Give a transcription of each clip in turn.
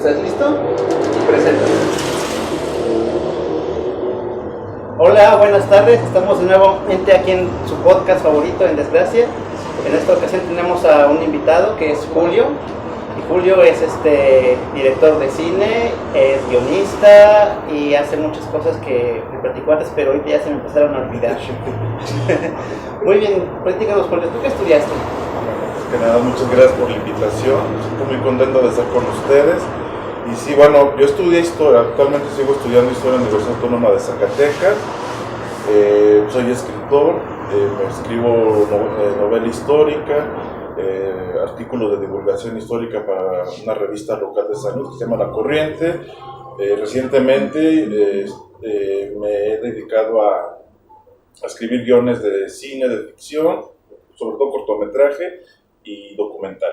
¿Estás listo? Preséntate. Hola, buenas tardes. Estamos de nuevamente aquí en su podcast favorito, En Desgracia. En esta ocasión tenemos a un invitado que es Julio. Y Julio es director de cine, es guionista y hace muchas cosas que me platicó antes, pero hoy ya se me empezaron a olvidar. Muy bien, platícanos, Julio, ¿tú qué estudiaste? Que nada, muchas gracias por la invitación, estoy muy contento de estar con ustedes. Y sí, bueno, yo estudié historia, actualmente sigo estudiando historia en la Universidad Autónoma de Zacatecas. Soy escritor, escribo novela histórica, artículos de divulgación histórica para una revista local de San Luis que se llama La Corriente. Recientemente me he dedicado a escribir guiones de cine, de ficción, sobre todo cortometraje y documental.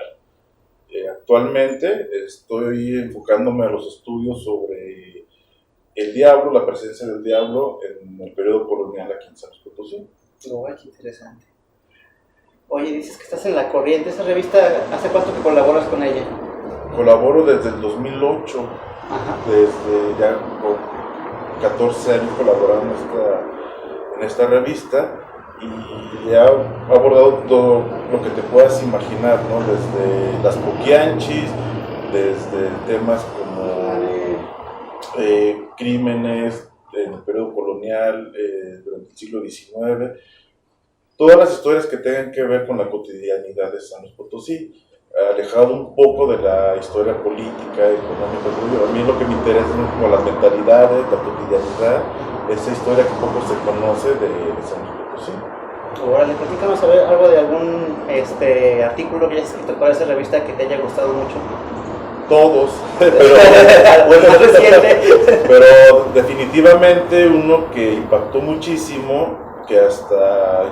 Actualmente estoy enfocándome a los estudios sobre el diablo, la presencia del diablo en el periodo colonial aquí en San Luis Potosí. Oh, qué interesante. Oye, dices que estás en La Corriente, esa revista, ¿hace cuánto que colaboras con ella? Colaboro desde el 2008, Ajá. desde ya por 14 años colaborando en esta revista. Y ha abordado todo lo que te puedas imaginar, ¿no? Desde las poquianchis, desde temas como crímenes en el periodo colonial, durante el siglo XIX, todas las historias que tengan que ver con la cotidianidad de San Luis Potosí, alejado un poco de la historia política, económica. A mí lo que me interesa es como las mentalidades, la cotidianidad, esa historia que poco se conoce de San Luis Potosí. Órale, platícanos a ver algo de algún artículo que hayas escrito para esa revista que te haya gustado mucho. Todos, pero definitivamente uno que impactó muchísimo, que hasta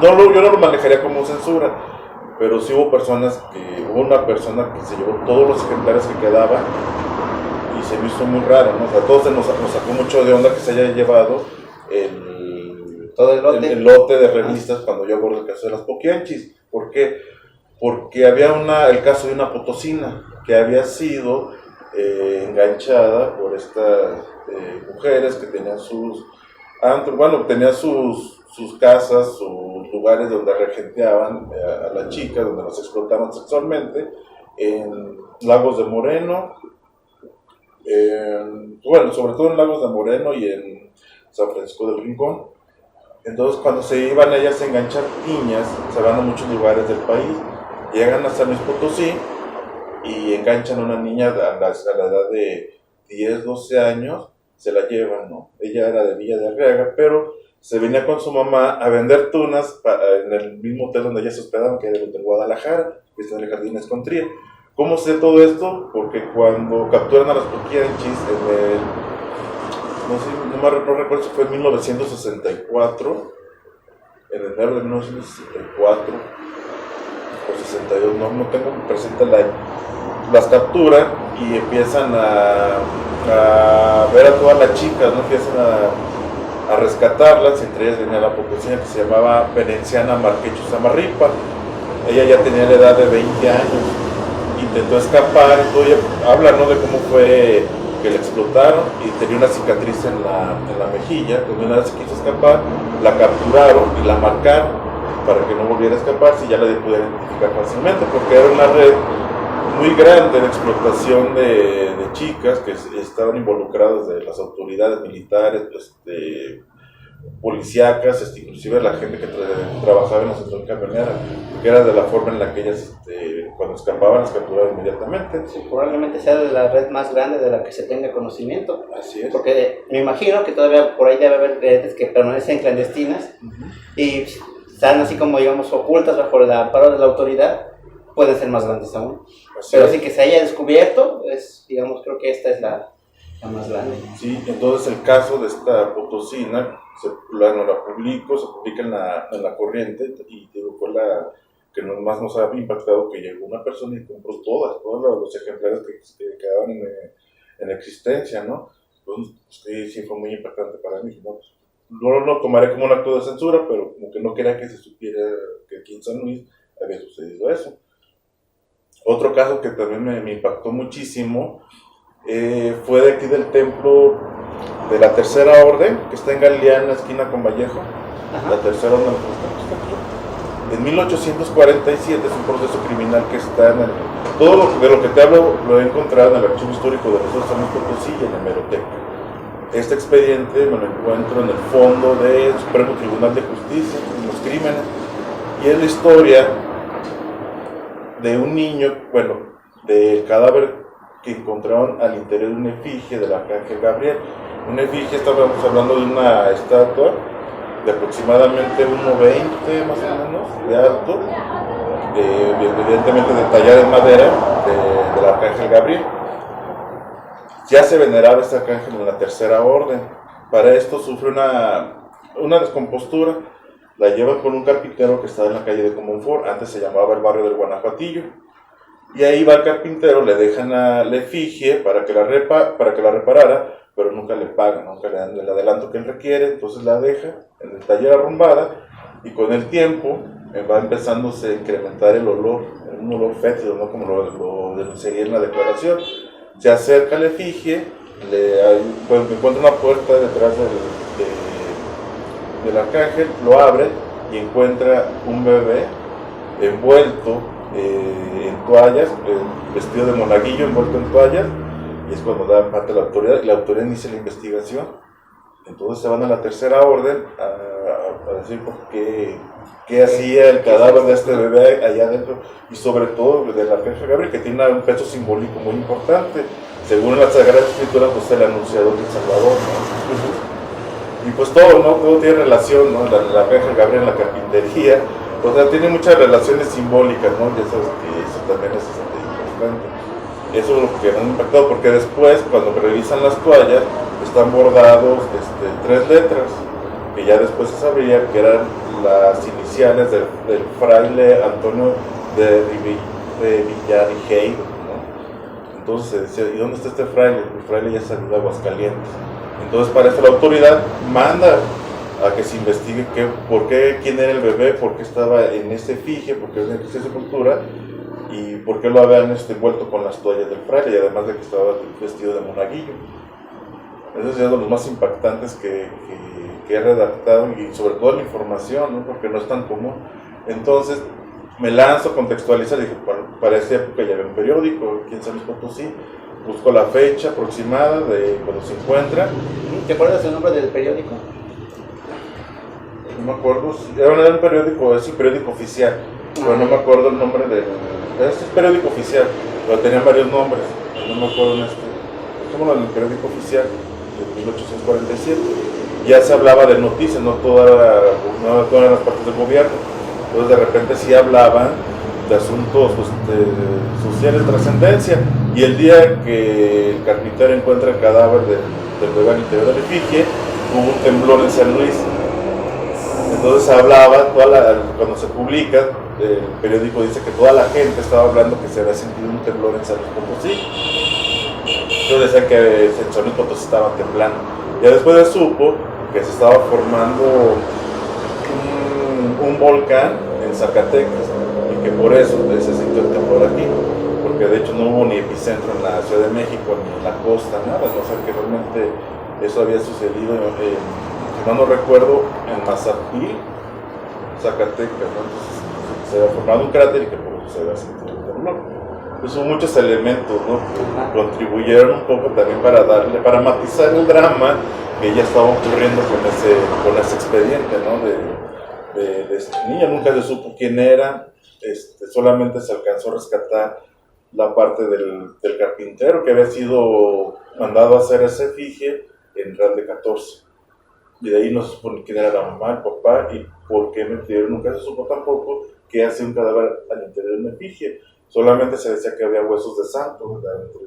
yo no lo manejaría como censura, pero sí hubo una persona que se llevó todos los ejemplares que quedaban y se me hizo muy raro, ¿no? O sea, todos nos sacó mucho de onda que se haya llevado el lote de revistas cuando yo abordo el caso de las poquianchis. ¿Por qué? Porque había el caso de una potosina que había sido enganchada por estas mujeres que tenían tenían sus casas, sus lugares donde regenteaban a las chicas, donde las explotaban sexualmente, en Lagos de Moreno, sobre todo en Lagos de Moreno y en San Francisco del Rincón. Entonces, cuando se iban ellas a enganchar niñas, se van a muchos lugares del país, llegan a San Luis Potosí y enganchan a una niña a la edad de 10, 12 años, se la llevan, ¿no? Ella era de Villa de Arriaga, pero se venía con su mamá a vender tunas en el mismo hotel donde ellas se hospedaban, que era el Hotel Guadalajara, que está en el Jardín Escontría. ¿Cómo sé todo esto? Porque cuando capturan a las poquianchis no recuerdo si fue en 1964, en enero de 1964 o 62, no tengo presente el año. Las capturan y empiezan a ver a todas las chicas, ¿no? Empiezan a rescatarlas, entre ellas venía la potosina que se llamaba Venenciana Marquecho Samarripa. Ella ya tenía la edad de 20 años, intentó escapar, entonces habla, ¿no?, de cómo fue que la explotaron y tenía una cicatriz en la mejilla, donde una vez se quiso escapar, la capturaron y la marcaron para que no volviera a escapar, si ya la pudieran identificar fácilmente, porque era una red muy grande de explotación de chicas que estaban involucradas de las autoridades militares, policíacas, inclusive la gente que trabajaba en la central camionera, que era de la forma en la que ellas cuando escapaban las capturaban inmediatamente. Sí, probablemente sea de la red más grande de la que se tenga conocimiento. Así es. Porque me imagino que todavía por ahí debe haber redes que permanecen clandestinas y están así como, digamos, ocultas bajo el amparo de la autoridad, pueden ser más grandes aún. Pero sí que se haya descubierto, creo que esta es la más grande. Sí, entonces el caso de esta potosina, la publica en la Corriente, y digo, fue la que más nos ha impactado, que llegó una persona y compró todos los ejemplares que quedaban en existencia, ¿no? Entonces, sí fue muy impactante para mí, ¿no? No lo tomaré como un acto de censura, pero como que no quería que se supiera que aquí en San Luis había sucedido eso. Otro caso que también me impactó muchísimo fue de aquí del templo de la Tercera Orden, que está en Galeana, esquina con Vallejo. Ajá. La Tercera Orden está aquí. En 1847 es un proceso criminal que está en el... Todo de lo que te hablo lo he encontrado en el Archivo Histórico de nosotros, San Luis Potosí y en la hemeroteca. Este expediente me lo encuentro en el fondo del Supremo Tribunal de Justicia, en los crímenes, y es la historia de un niño, bueno, del cadáver que encontraron al interior de una efigie del Arcángel Gabriel. Una efigie, estábamos hablando de una estatua de aproximadamente 1,20 más o menos de alto, evidentemente detallada en madera del Arcángel Gabriel. Ya se veneraba este arcángel en la Tercera Orden. Para esto sufre una descompostura. La llevan con un carpintero que está en la calle de Comonfort, antes se llamaba el barrio del Guanajuatillo. Y ahí va el carpintero, le dejan a la efigie para que la reparara, pero nunca le pagan, nunca le dan el adelanto que él requiere, entonces la deja en el taller arrumbada, y con el tiempo va empezándose a incrementar el olor, un olor fétido, ¿no? Como lo denunciaría en la declaración. Se acerca a la efigie, encuentra una puerta detrás del arcángel, lo abre y encuentra un bebé envuelto en toallas, vestido de monaguillo, envuelto en toallas, y es cuando da parte a la autoridad, y la autoridad inicia la investigación. Entonces se van a la Tercera Orden a decir por qué hacía el cadáver de este bebé allá adentro, y sobre todo del Arcángel Gabriel, que tiene un peso simbólico muy importante. Según las Sagradas Escrituras, pues el anunciador del Salvador, ¿no? Y pues todo, ¿no? Todo tiene relación, ¿no? El Arcángel Gabriel en la carpintería, o sea, tiene muchas relaciones simbólicas, ¿no? Ya sabes que eso también es importante. Eso es lo que me ha impactado, porque después, cuando revisan las toallas, están bordados 3 letras, que ya después se sabría que eran las iniciales del fraile Antonio de Villarrijeiro, ¿no? Entonces se decía, ¿y dónde está este fraile? El fraile ya salió de Aguascalientes. Entonces para esto la autoridad manda a que se investigue quién era el bebé, por qué estaba en esta efigie, por qué en esta sepultura, y por qué lo habían envuelto con las toallas del fraile, y además de que estaba vestido de monaguillo. Eso es uno de los más impactantes que he redactado, y sobre todo la información, ¿no? Porque no es tan común. Entonces me lanzo a contextualizar, dije, para esa época ya había un periódico, aquí en San Luis Potosí, busco la fecha aproximada de cuando se encuentra. ¿Te acuerdas el nombre del periódico? No me acuerdo, era un periódico, es el periódico oficial, pero no me acuerdo el nombre este es periódico oficial, pero tenían varios nombres, no me acuerdo en como en el periódico oficial de 1847, ya se hablaba de noticias, no todas las partes del gobierno, entonces de repente sí hablaban de asuntos sociales de trascendencia, y el día que el carpintero encuentra el cadáver del bebé al interior de la efigie, hubo un temblor en San Luis. Entonces hablaba, cuando se publica, el periódico dice que toda la gente estaba hablando que se había sentido un temblor en San Luis Potosí. Entonces decían que en San Luis Potosí estaba temblando. Ya después se supo que se estaba formando un volcán en Zacatecas, y que por eso se sintió el temblor aquí, porque de hecho no hubo ni epicentro en la Ciudad de México ni en la costa, nada, o sea que realmente eso había sucedido si no recuerdo, en Mazapil, Zacatecas, ¿no? Entonces se había formado un cráter y que por eso se había sentido el temblor. Entonces hubo muchos elementos, ¿no? Que contribuyeron un poco también para matizar el drama que ya estaba ocurriendo con ese expediente, ¿no? De esta niña. Nunca se supo quién era, solamente se alcanzó a rescatar la parte del carpintero que había sido mandado a hacer esa efigie en Real de 14. Y de ahí no se supone quién era la mamá, el papá, y por qué metieron. Nunca se supo tampoco qué hacía un cadáver al interior de una efigie. Solamente se decía que había huesos de santo dentro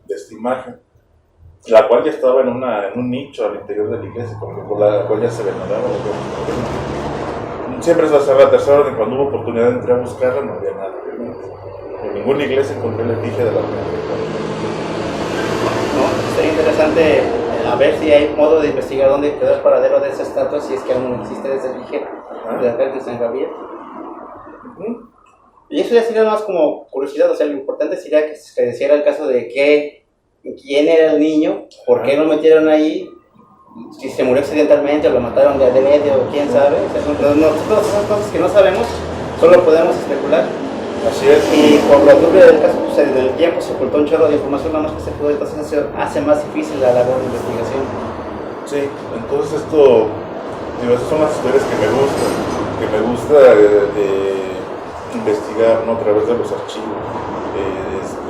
de esta imagen, la cual ya estaba en un nicho al interior de la iglesia, por la cual ya se veneraba. Siempre se hace la Tercera Orden, cuando hubo oportunidad de entrar a buscarla no había nada. En ninguna iglesia encontré la efigie de la mujer. No, sería interesante a ver si hay modo de investigar dónde quedó el paradero de esa estatua, si es que aún existe esa efigie de acá de San Gabriel. Y eso ya sería más como curiosidad, o sea, lo importante sería que se decidiera el caso de quién era el niño, por qué lo metieron ahí, si se murió accidentalmente o lo mataron de adrede o quién sabe. O sea, todas esas cosas que no sabemos, solo podemos especular. Así es. Y por lo turbio del caso, pues en el tiempo se ocultó un chorro de información, nada más que se pudo, entonces eso hace más difícil la labor de investigación. Sí, entonces esas son las historias que me gusta investigar, ¿no? A través de los archivos,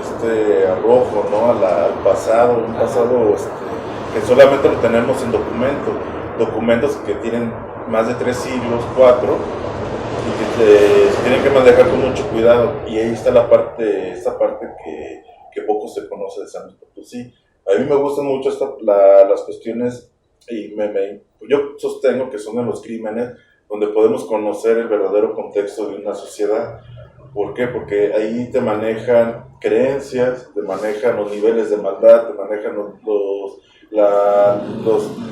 este arrojo, ¿no? Al pasado, un pasado que solamente lo tenemos en documentos que tienen más de 3 siglos, 4, y que se tienen que manejar con mucho cuidado. Y ahí está esta parte que poco se conoce de San Luis Potosí. A mí me gustan mucho las cuestiones, y yo sostengo que son en los crímenes donde podemos conocer el verdadero contexto de una sociedad. ¿Por qué? Porque ahí te manejan creencias, te manejan los niveles de maldad, te manejan el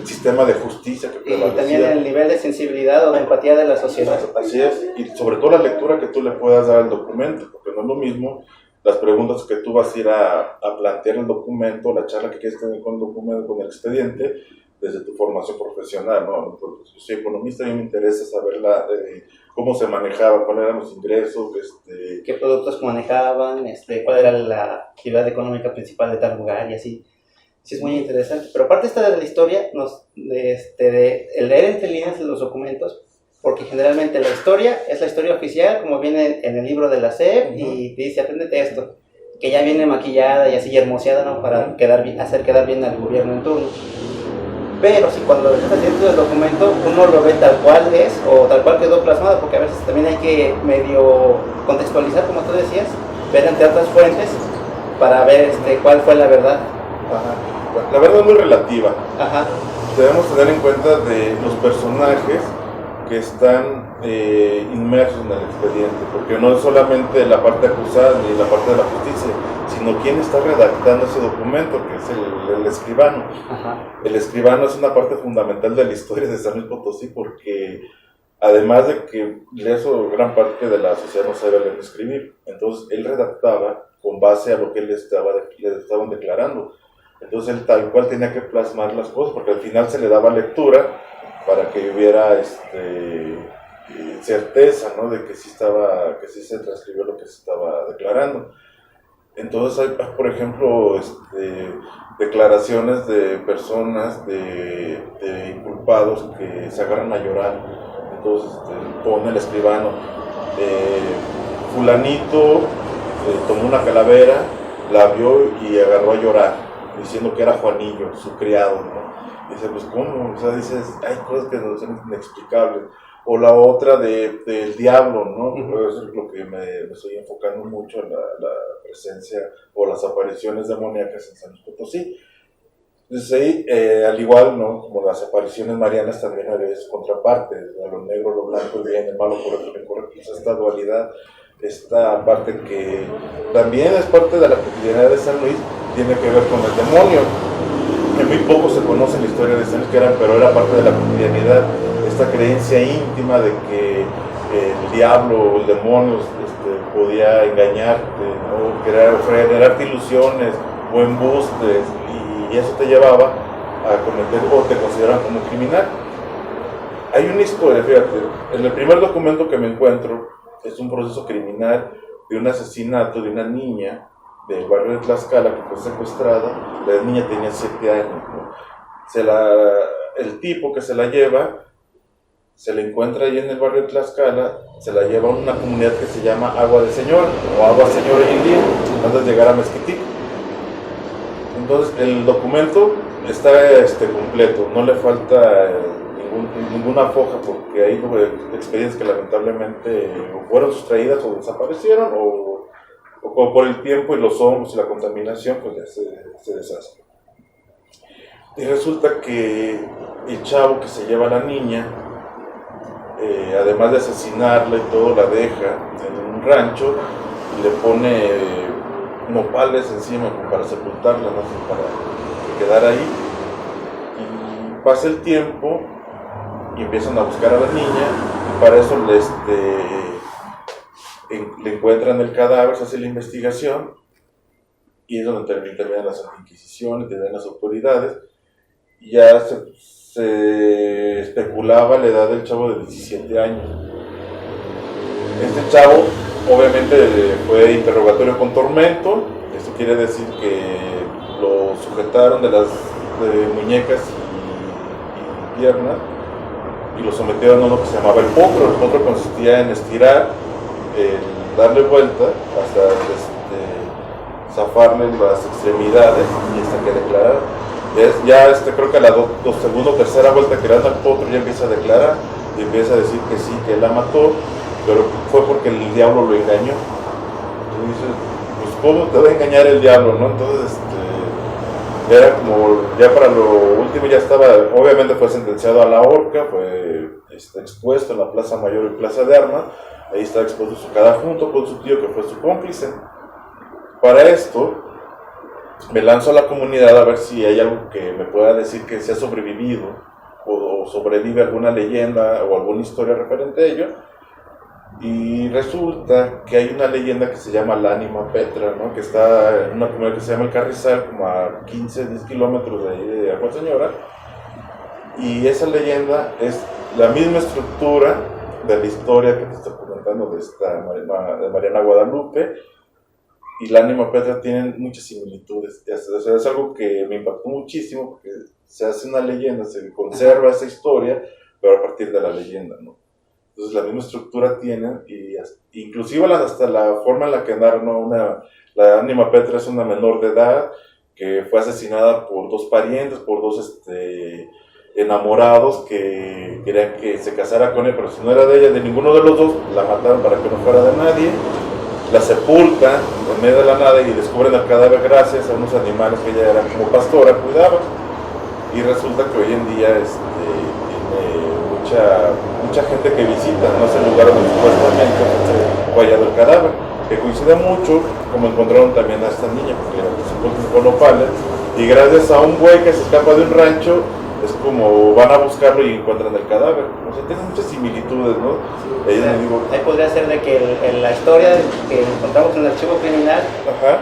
sistema de justicia que prevalecía. Y también el nivel de sensibilidad o de empatía de la sociedad. Así es, y sobre todo la lectura que tú le puedas dar al documento, porque no es lo mismo las preguntas que tú vas a ir a plantear en el documento, la charla que quieres tener con el documento, con el expediente, desde tu formación profesional, ¿no? Yo soy economista y me interesa saber cómo se manejaba, cuáles eran los ingresos, qué productos manejaban, cuál era la actividad económica principal de tal lugar y así. Sí, es muy interesante. Pero aparte de la historia, el leer entre líneas de los documentos, porque generalmente la historia es la historia oficial, como viene en el libro de la SEP, y te dice, apréndete esto, que ya viene maquillada y así hermoseada, ¿no? Para hacer quedar bien al gobierno en turno. Pero si cuando estás dentro del documento uno lo ve tal cual es o tal cual quedó plasmado, porque a veces también hay que medio contextualizar, como tú decías, ver entre otras fuentes para ver cuál fue la verdad. Ajá. La verdad es muy relativa. Ajá. Debemos tener en cuenta de los personajes que están inmersos en el expediente, porque no es solamente la parte acusada ni la parte de la justicia, sino quién está redactando ese documento, que es el escribano. Ajá. El escribano es una parte fundamental de la historia de San Luis Potosí, porque además de que eso, gran parte de la sociedad no sabe leer ni escribir, entonces él redactaba con base a lo que le estaban declarando. Entonces él tal cual tenía que plasmar las cosas, porque al final se le daba lectura para que hubiera certeza, ¿no? De que sí se transcribió lo que se estaba declarando. Entonces hay, por ejemplo, declaraciones de personas, de inculpados que se agarran a llorar. Entonces pone el escribano, fulanito tomó una calavera, la vio y agarró a llorar, diciendo que era Juanillo, su criado, ¿no? Y dice, pues ¿cómo? O sea, dices, hay cosas que no son inexplicables. O la otra del diablo, ¿no? Uh-huh. Eso es lo que me estoy enfocando mucho en la presencia o las apariciones demoníacas en San Luis Potosí. Entonces ahí, al igual, ¿no? Como las apariciones marianas, también hay sus contrapartes, ¿no? Lo negro, lo blanco, el bien, el malo, correcto, lo incorrecto. O sea, esta dualidad, esta parte que también es parte de la cotidianidad de San Luis, tiene que ver con el demonio. Que muy poco se conoce la historia de San Luis, pero era parte de la cotidianidad. Esta creencia íntima de que el diablo o el demonio podía engañarte, ¿no? Generarte ilusiones o embustes, y eso te llevaba a cometer o te consideraban como criminal. Hay una historia, fíjate, en el primer documento que me encuentro es un proceso criminal de un asesinato de una niña del barrio de Tlaxcala que fue secuestrada. La niña tenía 7 años, ¿no? El tipo que se la lleva se la encuentra ahí en el barrio de Tlaxcala, se la lleva a una comunidad que se llama Agua de Señor, o Agua Señor hoy en día, antes de llegar a Mezquitic. Entonces el documento está completo, no le falta ninguna foja, porque hay expedientes que lamentablemente fueron sustraídas o desaparecieron, o por el tiempo y los hongos y la contaminación, pues ya se deshacen. Y resulta que el chavo que se lleva a la niña, además de asesinarla y todo, la deja en un rancho y le pone nopales encima para sepultarla, no sé, para quedar ahí. Y pasa el tiempo y empiezan a buscar a la niña, y para eso le encuentran el cadáver, se hace la investigación, y es donde terminan las inquisiciones, terminan las autoridades, y ya se especulaba la edad del chavo de 17 años. Este chavo, obviamente, fue interrogatorio con tormento. Esto quiere decir que lo sujetaron de muñecas y piernas y lo sometieron a lo que se llamaba el potro. El potro consistía en estirar, darle vuelta hasta zafarle las extremidades y hasta que declarara. Creo que a la segunda o tercera vuelta que le dan al potro ya empieza a declarar y empieza a decir que sí, que él la mató, pero fue porque el diablo lo engañó. Entonces dices, pues ¿cómo te va a engañar el diablo, no? Entonces era como, ya para lo último ya estaba, obviamente fue sentenciado a la horca, fue expuesto en la Plaza Mayor y Plaza de Armas. Ahí está expuesto su cadáver junto con su tío que fue su cómplice. Para esto me lanzo a la comunidad a ver si hay algo que me pueda decir que se ha sobrevivido o sobrevive alguna leyenda o alguna historia referente a ello. Y resulta que hay una leyenda que se llama la Ánima Petra, ¿no? Que está en una comunidad que se llama El Carrizal, como a 15-10 kilómetros de ahí de Agua Señora. Y esa leyenda es la misma estructura de la historia que te estoy comentando de Mariana Guadalupe. Y la Ánima Petra tienen muchas similitudes. O sea, es algo que me impactó muchísimo, porque se hace una leyenda, se conserva esa historia, pero a partir de la leyenda, ¿no? Entonces la misma estructura tienen, y inclusive hasta la forma en la que narran, ¿no? La Ánima Petra es una menor de edad que fue asesinada por dos parientes, por dos enamorados que querían que se casara con él, pero si no era de ella, de ninguno de los dos, la mataron para que no fuera de nadie. La sepultan en medio de la nada y descubren el cadáver gracias a unos animales que ella era como pastora, cuidaba. Y resulta que hoy en día tiene mucha gente que visita, ¿no? Ese lugar donde supuestamente fue hallado el cadáver, que coincide mucho como encontraron también a esta niña, porque se encuentran con nopales, y gracias a un güey que se escapa de un rancho, es como van a buscarlo y encuentran el cadáver. O sea, tiene muchas similitudes, ¿no? Sí, ahí podría ser de que la historia que encontramos en el archivo criminal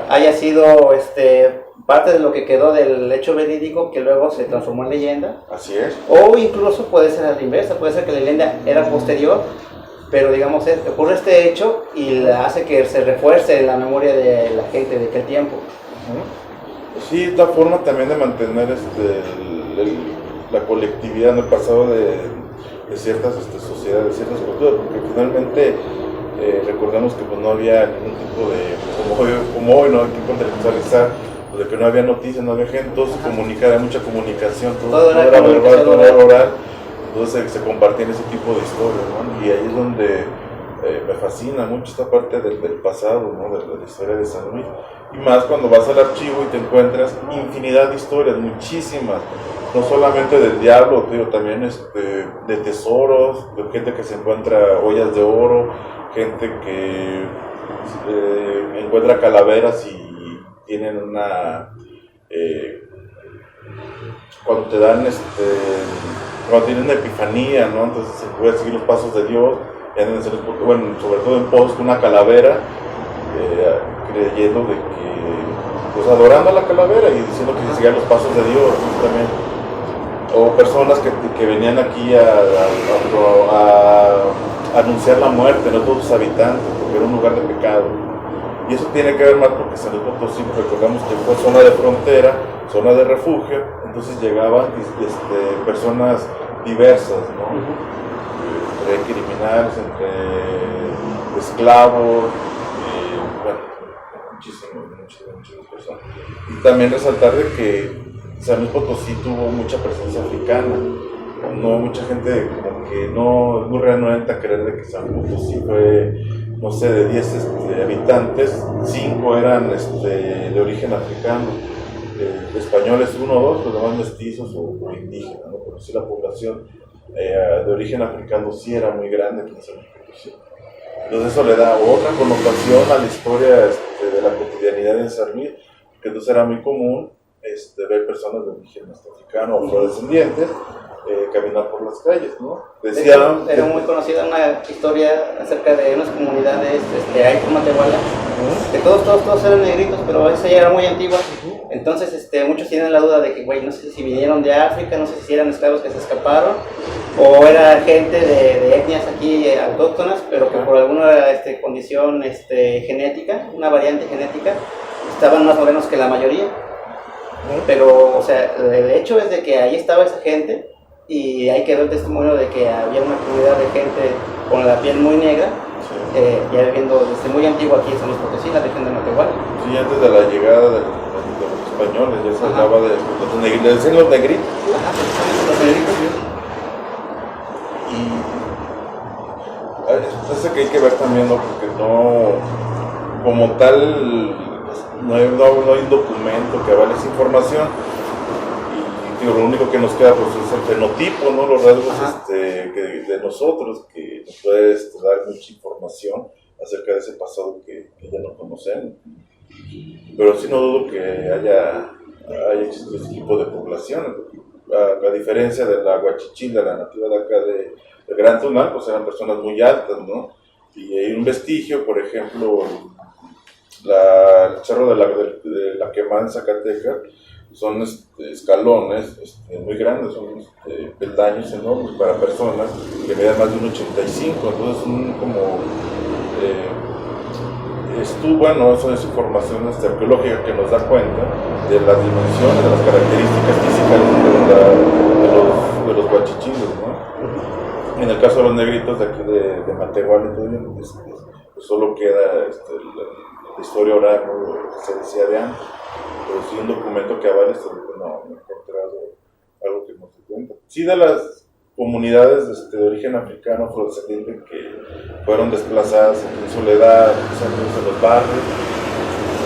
haya sido parte de lo que quedó del hecho verídico que luego se transformó en leyenda. Así es. O incluso puede ser a la inversa, puede ser que la leyenda era posterior, pero digamos ocurre este hecho y hace que se refuerce en la memoria de la gente de aquel tiempo. Sí, es la forma también de mantener la colectividad en el pasado de ciertas sociedades, de ciertas culturas, porque finalmente recordemos que pues, no había ningún tipo de, como hoy no hay que contextualizar, de que no había noticias, no había gente, todo se comunicaba, había mucha comunicación, todo era verbal, todo era oral, entonces se compartían ese tipo de historias, ¿no? Y ahí es donde me fascina mucho esta parte del pasado, ¿no? De la historia de San Luis, y más cuando vas al archivo y te encuentras infinidad de historias, muchísimas, no solamente del diablo, digo, también de tesoros, de gente que se encuentra ollas de oro, gente que encuentra calaveras y tienen cuando te dan cuando tienen una epifanía, ¿no? Entonces se puede seguir los pasos de Dios, y andan bueno, sobre todo en post con una calavera, creyendo de que, pues adorando a la calavera y diciendo que se seguían los pasos de Dios, justamente. O personas que venían aquí a anunciar la muerte, no todos sus habitantes, porque era un lugar de pecado. Y eso tiene que ver más porque San Luis Potosí, recordamos que fue zona de frontera, zona de refugio, entonces llegaban personas diversas, ¿no? Entre criminales, entre esclavos, bueno, muchísimas personas. Y también resaltar de que San Luis Potosí tuvo mucha presencia africana. No, mucha gente como que no es muy renuente a creer de que San Luis Potosí fue, no sé, de 10 habitantes, 5 eran de origen africano, españoles 1 o 2, los demás mestizos o indígenas, ¿no? Pero sí la población de origen africano sí era muy grande aquí en San Luis Potosí. Entonces eso le da otra connotación a la historia de la cotidianidad en San Luis, que entonces era muy común ver personas de origen africano o afrodescendientes caminar por las calles, ¿no? Decían, era muy conocida una historia acerca de unas comunidades ahí por Matehuala, que todos eran negritos, pero esa ya era muy antigua. Entonces muchos tienen la duda de que, güey, no sé si vinieron de África, no sé si eran esclavos que se escaparon, o era gente de etnias aquí autóctonas, pero que por alguna condición genética, una variante genética, estaban más morenos que la mayoría. Pero, o sea, el hecho es de que ahí estaba esa gente y ahí quedó el testimonio de que había una comunidad de gente con la piel muy negra, ya viviendo desde muy antiguo aquí en San Luis Potosí, la región de Matehuala. Sí, antes de la llegada de los españoles ya se hablaba de los negritos, le decían los negritos. Ajá, los negritos. Y eso que hay que ver también, ¿no? Porque no, como tal, no hay un documento que avale esa información. Y digo, lo único que nos queda pues es el fenotipo, ¿no? Los rasgos de nosotros, que nos puede dar mucha información acerca de ese pasado que ya no conocemos. Pero sí no dudo que haya existido ese tipo de población. A diferencia de la Huachichil, la nativa de acá de Gran Tunal, pues eran personas muy altas, ¿no? Y hay un vestigio, por ejemplo, el cerro de la Quemada en Zacatecas, son escalones muy grandes, son peldaños enormes para personas que miden más de 1,85, entonces bueno, eso es información arqueológica que nos da cuenta de las dimensiones, de las características físicas de los huachichiles, ¿no? En el caso de los negritos de aquí de Matehuala y todo, pues solo queda la historia oral, ¿no? Lo que se decía de antes, pero sí un documento que avale no he encontrado algo que nos dé cuenta. Sí, de las comunidades de origen africano afrodescendiente que fueron desplazadas en soledad, en los barrios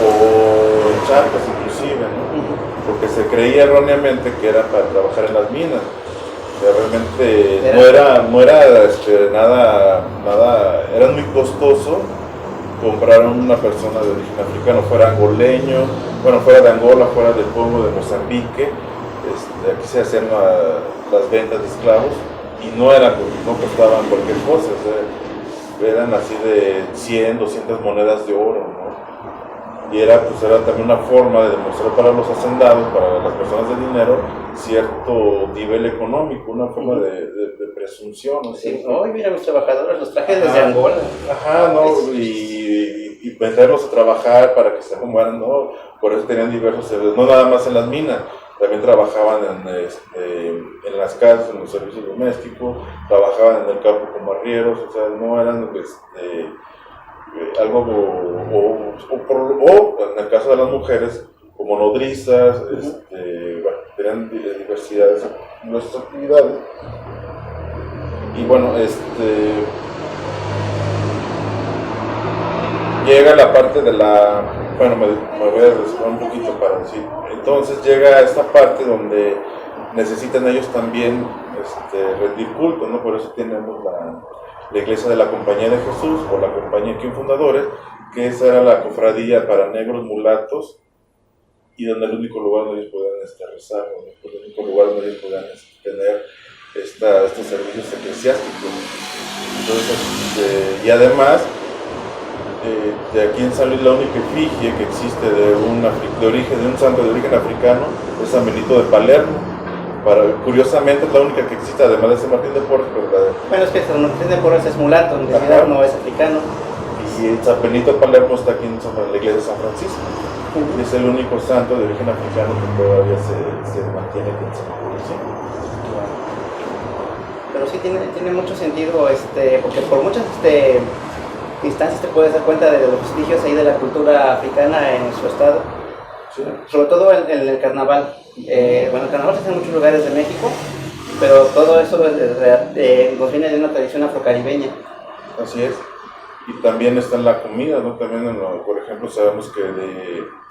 o en charcas inclusive, ¿no? Porque se creía erróneamente que era para trabajar en las minas. O sea, realmente no era nada, era muy costoso comprar a una persona de origen africano, fuera angoleño, bueno, fuera de Angola, fuera del Congo, de Mozambique. Aquí se hacían las ventas de esclavos y no costaban cualquier cosa, o sea, eran así de 100, 200 monedas de oro, ¿no? Y era también una forma de demostrar para los hacendados, para las personas de dinero, cierto nivel económico, una forma de presunción, ¿no? Sí, mira, los trabajadores los traje desde Angola. Ajá, ¿no? Y venderlos a trabajar para que se mueran, ¿no? Por eso tenían diversos servicios, no nada más en las minas, también trabajaban en las casas, en los servicios domésticos, trabajaban en el campo como arrieros, o sea, no eran algo, o en el caso de las mujeres, como nodrizas, bueno, tenían diversidad de nuestras actividades. Y bueno, llega la parte de bueno, me voy a desviar un poquito para decir, entonces llega esta parte donde necesitan ellos también rendir culto, ¿no? Por eso tenemos la iglesia de la Compañía de Jesús, o la Compañía Quién Fundadores, que esa era la cofradía para negros mulatos, y donde el único lugar donde ellos podían rezar, el único lugar donde ellos podían tener estos servicios eclesiásticos. Entonces, y además, de aquí en San Luis, la única efigie que existe de un santo de origen africano es San Benito de Palermo. Curiosamente es la única que existe, además de San Martín de Porres. Bueno, es que San Martín de Porres es mulato, en realidad no es africano. Y San Benito de Palermo está aquí en la iglesia de San Francisco. Es el único santo de origen africano que todavía se mantiene aquí en San Luis. Pero sí tiene mucho sentido, porque por muchas instancias te puedes dar cuenta de los vestigios ahí de la cultura africana en nuestro estado. Sí. Sobre todo en el carnaval. Bueno, el carnaval se hace en muchos lugares de México, pero todo eso nos viene de una tradición afrocaribeña. Así es. Y también está en la comida, ¿no? También, por ejemplo, sabemos que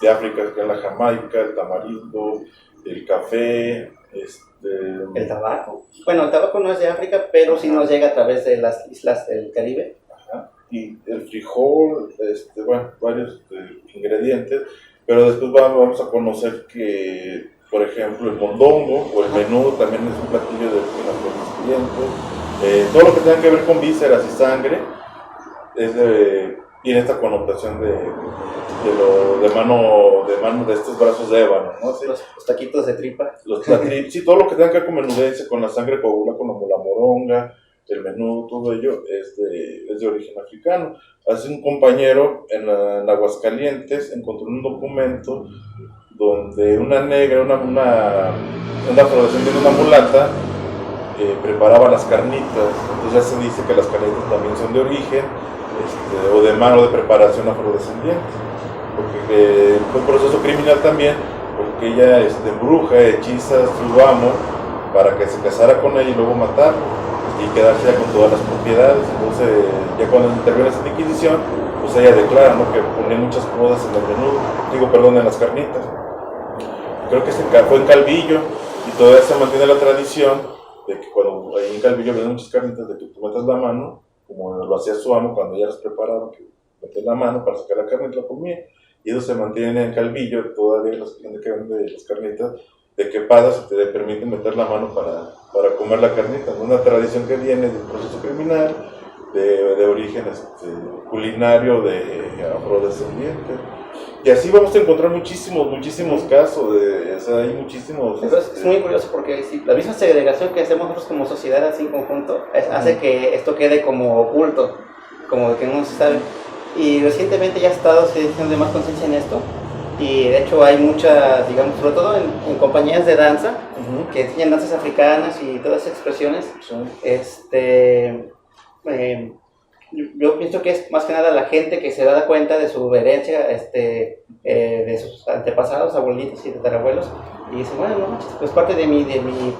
de África está la Jamaica, el tamarindo, el café, el tabaco. Bueno, el tabaco no es de África, pero sí nos llega a través de las islas del Caribe. Ajá. Y el frijol, bueno, varios ingredientes, pero después vamos a conocer que por ejemplo, el mondongo o el menudo también es un platillo de origen afrodescendiente. Todo lo que tenga que ver con vísceras y sangre tiene esta connotación de mano de estos brazos de ébano, ¿no? Sí. Los taquitos de tripa. Sí, todo lo que tenga que ver con menudencia, con la sangre coagula, como la moronga, el menudo, todo ello es de origen africano. Hace un compañero en Aguascalientes encontró un documento donde una negra, una afrodescendiente, una mulata, preparaba las carnitas. Entonces ya se dice que las carnitas también son de origen o de mano de preparación afrodescendiente, porque fue un proceso criminal también, porque ella embruja, hechiza a su amo para que se casara con ella y luego matarlo y quedarse ya con todas las propiedades. Entonces ya cuando interviene esa Inquisición, pues ella declara, ¿no?, que ponía muchas cosas en el menudo, en las carnitas. Creo que fue en Calvillo y todavía se mantiene la tradición de que cuando ahí en Calvillo ven muchas carnitas, de que tú metas la mano, como lo hacía su amo cuando ya las preparaba, que metes la mano para sacar la carne y la comía. Y eso se mantiene en Calvillo, todavía la gente que vende las carnitas, de que pagas te permiten meter la mano para comer la carnita. Una tradición que viene del proceso criminal, de origen culinario, de afrodescendiente. Y así vamos a encontrar muchísimos casos, hay muchísimos... Es muy curioso porque la misma segregación que hacemos nosotros como sociedad así en conjunto hace que esto quede como oculto, como que no se sabe. Y recientemente ya ha estado haciendo más conciencia en esto, y de hecho hay muchas, digamos, sobre todo en compañías de danza, que enseñan danzas africanas y todas esas expresiones. Yo pienso que es más que nada la gente que se da cuenta de su herencia, de sus antepasados, abuelitos y tatarabuelos, y dice, bueno, no, pues parte de mi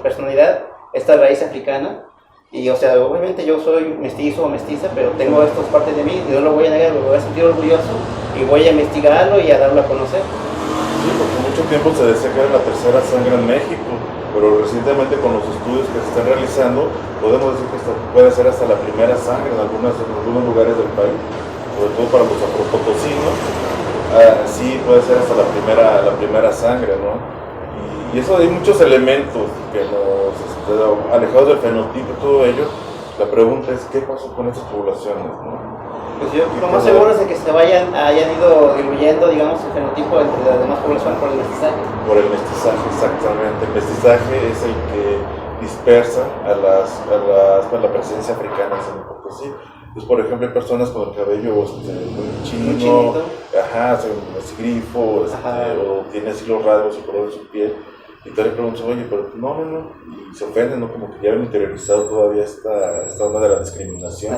personalidad, esta raíz africana. Y, o sea, obviamente yo soy mestizo o mestiza, pero tengo estas partes de mí y no lo voy a negar, me voy a sentir orgulloso y voy a investigarlo y a darlo a conocer. Sí, porque mucho tiempo se decía que era la tercera sangre en México, pero recientemente con los estudios que se están realizando, podemos decir que esto puede ser hasta la primera sangre en algunos lugares del país, sobre todo para los afropotosinos. Sí, puede ser hasta la primera sangre, ¿no? Y eso hay muchos elementos que alejados del fenotipo, todo ello. La pregunta es, ¿qué pasó con estas poblaciones, no? Pues yo lo más seguro es de que hayan ido diluyendo, digamos, el fenotipo entre las demás poblaciones por el mestizaje. Por el mestizaje, exactamente. El mestizaje es el que dispersa a la presencia africana en el Potosí. Entonces, por ejemplo, hay personas con el cabello muy chino, es grifo, o tiene así los rasgos y color de su piel. Y tú le preguntas, oye, pero no, y se ofenden, ¿no? Como que ya han interiorizado todavía esta onda de la discriminación,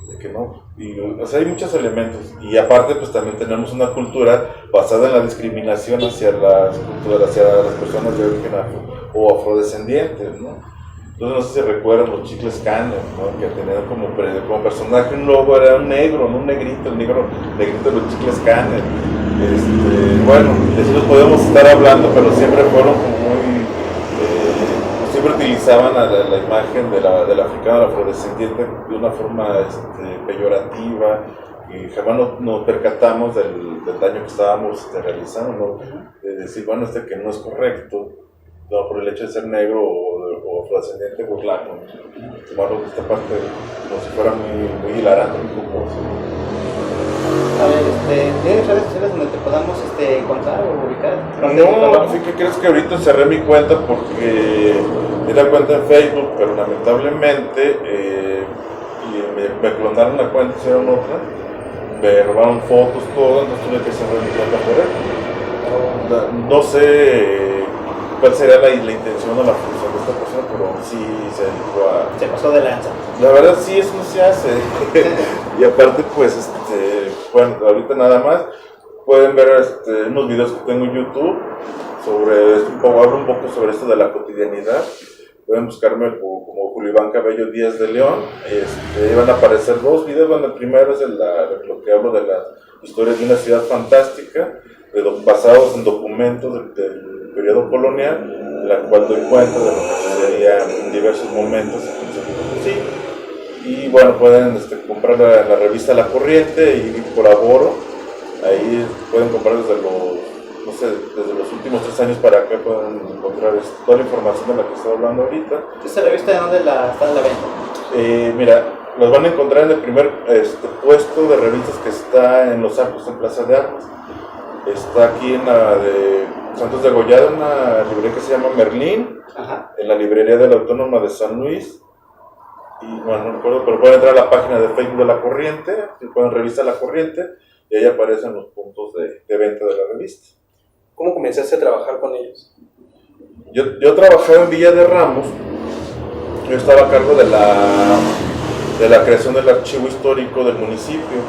de que no. Y, o sea, hay muchos elementos. Y aparte, pues también tenemos una cultura basada en la discriminación hacia las personas de origen afrodescendientes, ¿no? Entonces, no sé si recuerdan los chicles Canner, ¿no?, que tenían como personaje un logo, era un negro, ¿no?, un negrito, el negrito de los chicles Canner. Bueno, de eso podemos estar hablando, pero siempre fueron como siempre utilizaban la imagen del africano, del afrodescendiente, de una forma peyorativa, y jamás nos percatamos del daño que estábamos realizando, ¿no? De decir, bueno, que no es correcto, no, por el hecho de ser negro o afrodescendiente, burlarlo, tomarlo de esta parte como si fuera muy hilarante, muy jocoso. A ver, ¿tienes redes sociales donde te podamos encontrar o ubicar? No, sí, que crees que ahorita cerré mi cuenta porque era cuenta en Facebook, pero lamentablemente me clonaron la cuenta, hicieron otra, me robaron fotos, todo, entonces tuve que cerrar mi cuenta por él. No sé cuál sería la intención o la función de esta persona, pero sí se dedicó a... Se pasó de lanza. La verdad sí, eso no se hace. Y aparte, pues, bueno, ahorita nada más pueden ver unos videos que tengo en YouTube hablo un poco sobre esto de la cotidianidad. Pueden buscarme como Julio Iván Cabello Díaz de León. Van a aparecer dos videos. Bueno, el primero es lo que hablo de la historia de una ciudad fantástica, basados en documentos del periodo colonial, en la cual doy cuenta de lo que sucedía en diversos momentos. Sí. Y bueno, pueden comprar la revista La Corriente y colaboro. Ahí pueden comprar desde no sé, desde los últimos 3 años para acá pueden encontrar toda la información de la que estoy hablando ahorita. ¿Esta revista de dónde está en la venta? Mira, los van a encontrar en el primer puesto de revistas que está en Los Arcos, en Plaza de Armas. Está aquí en la de Santos de Gollado, en una librería que se llama Merlín. Ajá. En la librería de la Autónoma de San Luis. Y bueno, no recuerdo, pero pueden entrar a la página de Facebook de La Corriente, y pueden revisar La Corriente, y ahí aparecen los puntos de venta de la revista. ¿Cómo comenzaste a trabajar con ellos? Yo trabajaba en Villa de Ramos. Yo estaba a cargo de la creación del archivo histórico del municipio.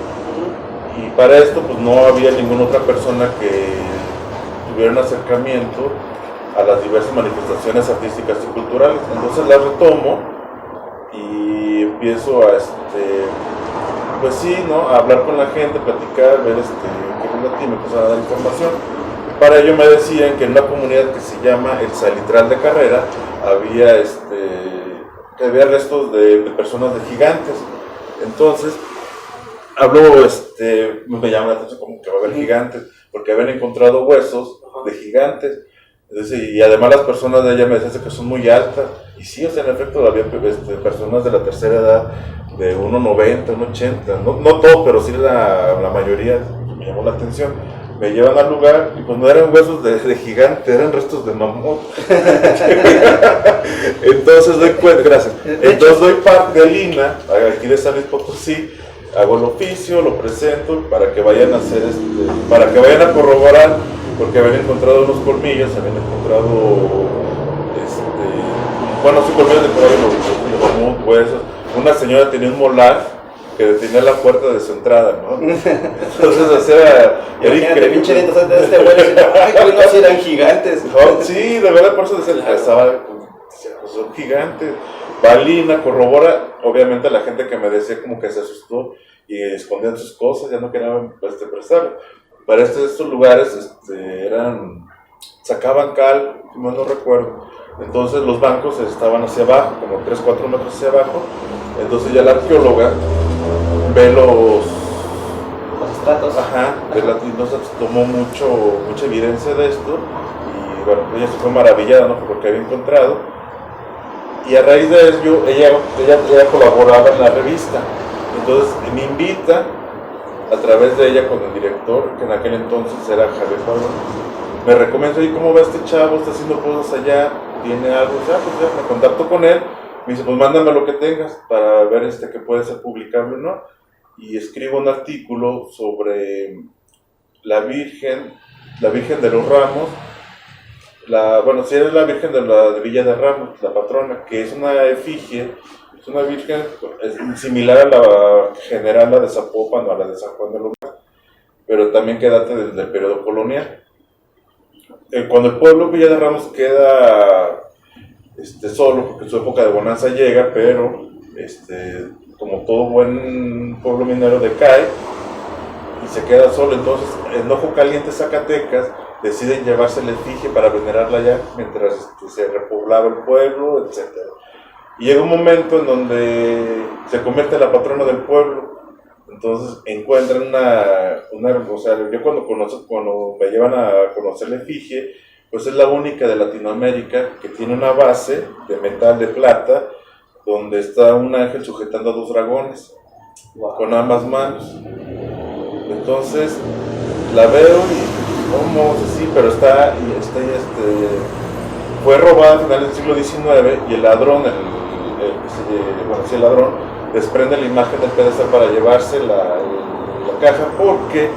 Y para esto pues no había ninguna otra persona que tuviera un acercamiento a las diversas manifestaciones artísticas y culturales. Entonces las retomo y empiezo a pues sí, ¿no? A hablar con la gente, platicar, ver qué relativa, me empezaron a dar información. Para ello me decían que en una comunidad que se llama el Salitral de Carrera había restos de personas de gigantes. Entonces me llama la atención como que va a haber gigantes, porque habían encontrado huesos de gigantes. Entonces, y además las personas de ella me decían que son muy altas. Y sí, o sea, en efecto había personas de la tercera edad de 1,90, 1,80. No todo, pero sí la mayoría. Me llamó la atención. Me llevan al lugar y pues no eran huesos de gigante, eran restos de mamut. Entonces doy cuenta, gracias. Entonces doy parte de Lina, aquí de San Luis Potosí, hago el oficio, lo presento para que vayan a hacer para que vayan a corroborar, porque habían encontrado unos colmillos, habían encontrado sí, colmillos de por ahí, los mamut, huesos. Una señora tenía un molar que detenía la puerta de su entrada, ¿no? Entonces, o sea, era increíble. Pinche de este güey, ay, güey, no, si eran gigantes. No, sí, de verdad, por eso decía, son gigantes. Balina corrobora, obviamente la gente que me decía como que se asustó y escondían sus cosas, ya no querían prestarlo. Para estos lugares sacaban cal, no recuerdo. Entonces los bancos estaban hacia abajo, como 3-4 metros hacia abajo. Entonces ya la arqueóloga ve los estratos. Ajá, entonces tomó mucha evidencia de esto y bueno, ella se fue maravillada, ¿no? Por lo que había encontrado. Y a raíz de ello, ella colaboraba en la revista. Entonces me invita a través de ella con el director, que en aquel entonces era Javier Pablo. Me recomienda, ¿y cómo va este chavo? Está haciendo cosas allá, tiene algo, pues ya me contacto con él. Me dice, pues mándame lo que tengas para ver que puede ser publicable o no. Y escribo un artículo sobre la Virgen de los Ramos. Si es la Virgen de Villa de Ramos, la patrona, que es una efigie, es una virgen similar a la general, la de Zapopan o a la de San Juan de los Lagos, pero también que data desde el periodo colonial. Cuando el pueblo Villa de Ramos queda solo, porque su época de bonanza llega, pero como todo buen pueblo minero decae y se queda solo. Entonces en Ojo Caliente, Zacatecas, deciden llevarse la efigie para venerarla allá mientras se repoblaba el pueblo, etc. Y llega un momento en donde se convierte en la patrona del pueblo. Entonces encuentran yo cuando me llevan a conocer la efigie, pues es la única de Latinoamérica que tiene una base de metal de plata donde está un ángel sujetando a 2 dragones con ambas manos. Entonces la veo y ¿cómo? Sí, pero fue robada a finales del siglo XIX y el ladrón, el ladrón desprende la imagen del pedestal para llevarse la caja, porque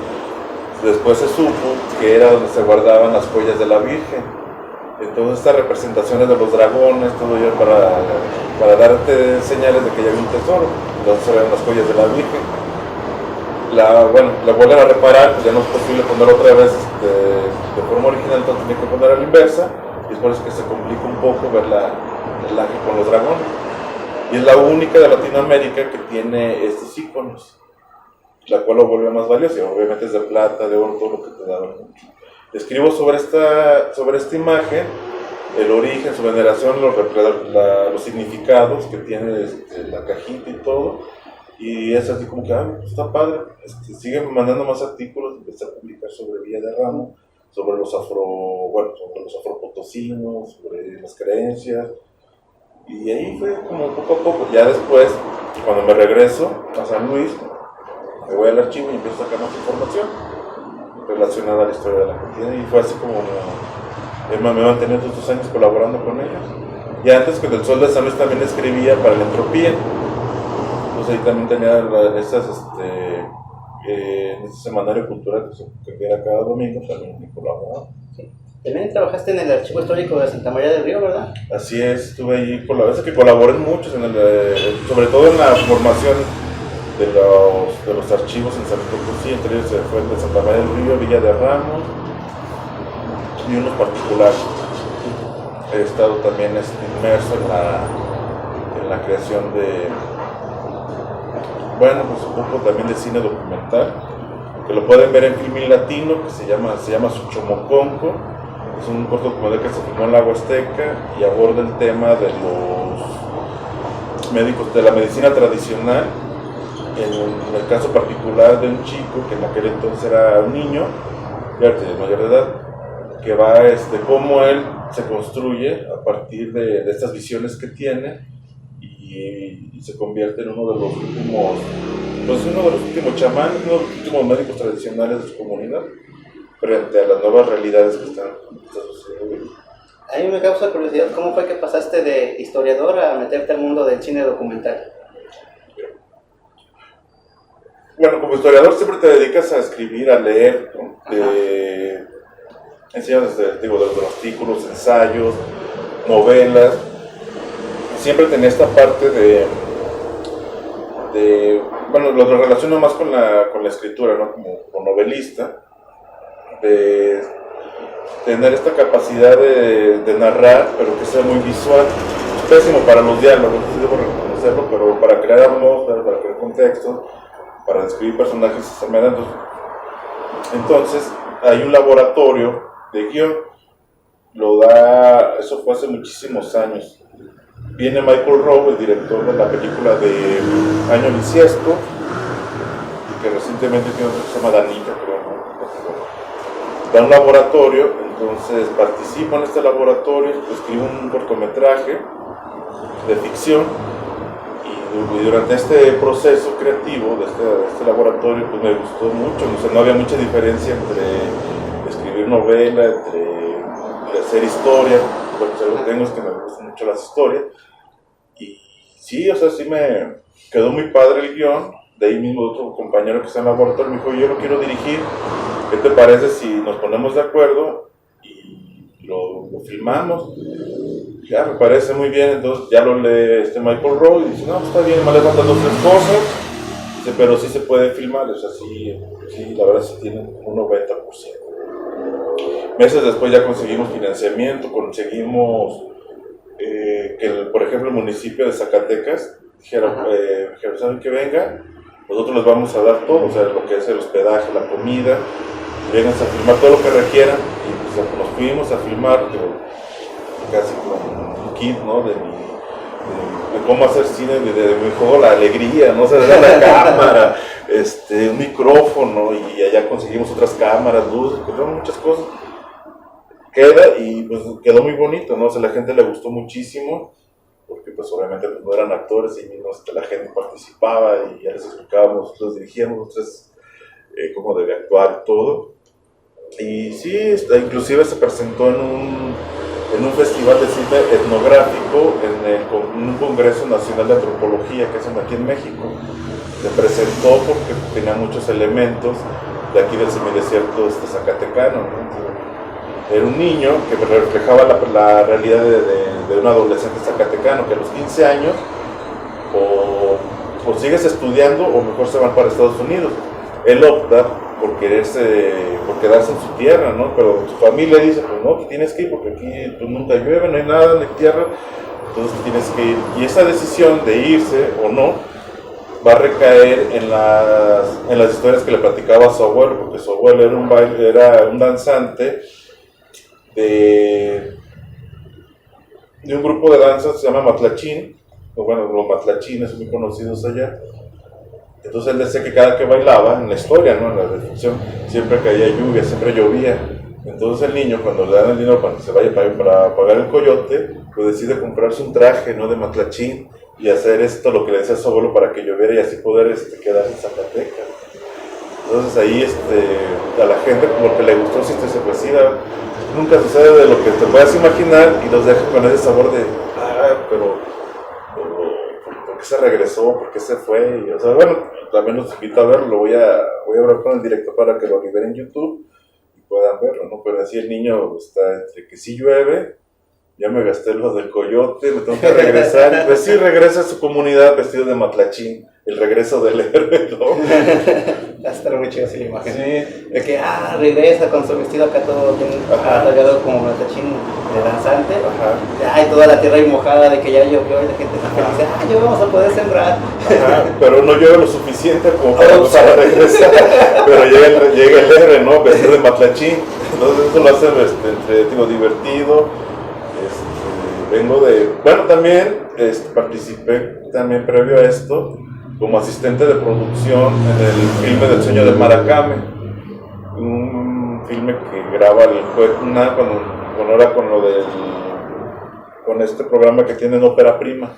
después se supo que era donde se guardaban las joyas de la Virgen. Entonces estas representaciones de los dragones, todo ello para darte señales de que ya había un tesoro. Entonces se ven las joyas de la Virgen. La vuelven a reparar, pues ya no es posible poner otra vez de forma original, entonces tiene que poner a la inversa, y es por eso que se complica un poco ver el ángel con los dragones. Y es la única de Latinoamérica que tiene estos iconos, la cual lo vuelve más valioso, y obviamente es de plata, de oro, todo lo que te daban mucho. Escribo sobre esta imagen, el origen, su veneración, los significados que tiene la cajita y todo. Y es así como que, está padre. Siguen mandando más artículos, empecé a publicar sobre Villa de Ramos, sobre los afropotosinos, sobre las creencias. Y ahí fue como poco a poco. Ya después, cuando me regreso a San Luis, me voy al archivo y empiezo a sacar más información relacionada a la historia de la Argentina. Y fue así como me mantenía todos estos años colaborando con ellos. Y antes que del Sol de San Luis también escribía para la Entropía. Entonces ahí también tenía en ese semanario cultural que era cada domingo, también colaboraba. También trabajaste en el Archivo Histórico de Santa María del Río, ¿verdad? Así es, estuve ahí, es que colaboré mucho, sobre todo en la formación de los archivos en San Luis Potosí, entre ellos fue el de Santa María del Río, Villa de Ramos y unos particulares. He estado también inmerso en la creación de, pues un poco también de cine documental, que lo pueden ver en Filmin Latino, que se llama Suchomoconco. Es un corto documental que se filmó en la Huasteca y aborda el tema de los médicos de la medicina tradicional, en el caso particular de un chico que en aquel entonces era un niño, de mayor de edad, que va cómo él se construye a partir de estas visiones que tiene y se convierte en uno de los últimos chamanes, uno de los últimos médicos tradicionales de su comunidad frente a las nuevas realidades que están sucediendo. A mí me causa curiosidad, ¿cómo fue que pasaste de historiador a meterte al mundo del cine documental? Bueno, como historiador siempre te dedicas a escribir, a leer, ¿no? Enseñas desde los artículos, ensayos, novelas. Siempre tenía esta parte lo relaciono más con la escritura, ¿no? Como novelista, de tener esta capacidad de narrar, pero que sea muy visual. Es pésimo para los diálogos, debo reconocerlo, pero para crear atmósfera, para crear contexto, para describir personajes se me dan. Entonces, hay un laboratorio de guión, eso fue hace muchísimos años. Viene Michael Rowe, el director de la película de Año Bisiesto, que recientemente tiene otro que se llama Danica, creo, ¿no? Da un laboratorio, entonces participo en este laboratorio, escribo un cortometraje de ficción y durante este proceso creativo de este laboratorio pues me gustó mucho, no había mucha diferencia entre escribir novela, entre hacer historia. Bueno, si algo tengo es que me gustan mucho las historias y sí, sí me quedó muy padre el guión. De ahí mismo otro compañero que está en el laboratorio me dijo, yo lo quiero dirigir, ¿qué te parece si nos ponemos de acuerdo y lo filmamos? Ya, me parece muy bien. Entonces ya lo lee Michael Rowe y dice, no, está bien, me le faltan 2 o 3 cosas, dice, pero sí se puede filmar, sí, la verdad sí tiene un 90%. Meses después ya conseguimos financiamiento, conseguimos que, por ejemplo, el municipio de Zacatecas dijeron, ¿saben que venga? Nosotros les vamos a dar todo, lo que es el hospedaje, la comida, vénganse a filmar todo lo que requieran. Y pues nos fuimos a filmar, casi con un kit, ¿no? De cómo hacer cine, me juego la alegría, ¿no? De la cámara, un micrófono, y allá conseguimos otras cámaras, luces, encontramos muchas cosas. Y pues quedó muy bonito, ¿no? La gente le gustó muchísimo, porque pues obviamente pues, no eran actores y mismo la gente participaba y ya les explicábamos, nosotros dirigíamos, nosotros cómo debe actuar y todo. Y sí, inclusive se presentó en un festival de cine etnográfico en un congreso nacional de antropología que hacen aquí en México. Se presentó porque tenía muchos elementos de aquí del semidesierto zacatecano, ¿no? Era un niño que reflejaba la realidad de un adolescente zacatecano que a los 15 años o sigues estudiando o mejor se van para Estados Unidos. Él opta por quedarse en su tierra, ¿no? Pero su familia dice, pues no, que tienes que ir porque aquí pues, nunca llueve, no hay nada en la tierra, entonces tienes que ir. Y esa decisión de irse o no va a recaer en las historias que le platicaba a su abuelo, porque su abuelo era un danzante de un grupo de danza que se llama Matlachín, o bueno, los matlachines son muy conocidos allá. Entonces él decía que cada que bailaba, en la historia, ¿no? En la ficción, siempre caía lluvia, siempre llovía. Entonces el niño, cuando le dan el dinero para que se vaya para pagar el coyote, pues decide comprarse un traje, ¿no?, de matlachín, y hacer esto, lo que le decía a su abuelo, para que lloviera y así poder quedarse en Zacatecas. Entonces ahí a la gente, por lo que le gustó, siente pues sí, nunca sucede de lo que te puedas imaginar, y los deja con ese sabor de, pero ¿por qué se regresó? ¿Por qué se fue? Y, o sea, bueno, también los invito a verlo, voy a hablar con el director para que lo libere en YouTube y puedan verlo, ¿no? Pero así el niño está entre que sí llueve, ya me gasté lo del coyote, me tengo que regresar, y pues sí regresa a su comunidad vestido de matlachín, el regreso del héroe, ¿no? Va a estar muy chido así la imagen. Sí. De que, regresa con su vestido acá todo bien alargado como matlachín de danzante. Ajá. Y toda la tierra ahí mojada de que ya llovió y la gente está feliz. Ya vamos a poder sembrar. Ajá, pero no llueve lo suficiente como para regresar. Pero llega el héroe, ¿no? Vestido de matlachín. Entonces eso lo hace divertido. Bueno, también participé también previo a esto como asistente de producción en el filme del sueño del Maracame, un filme que graba el juez con este programa que tienen Ópera Prima.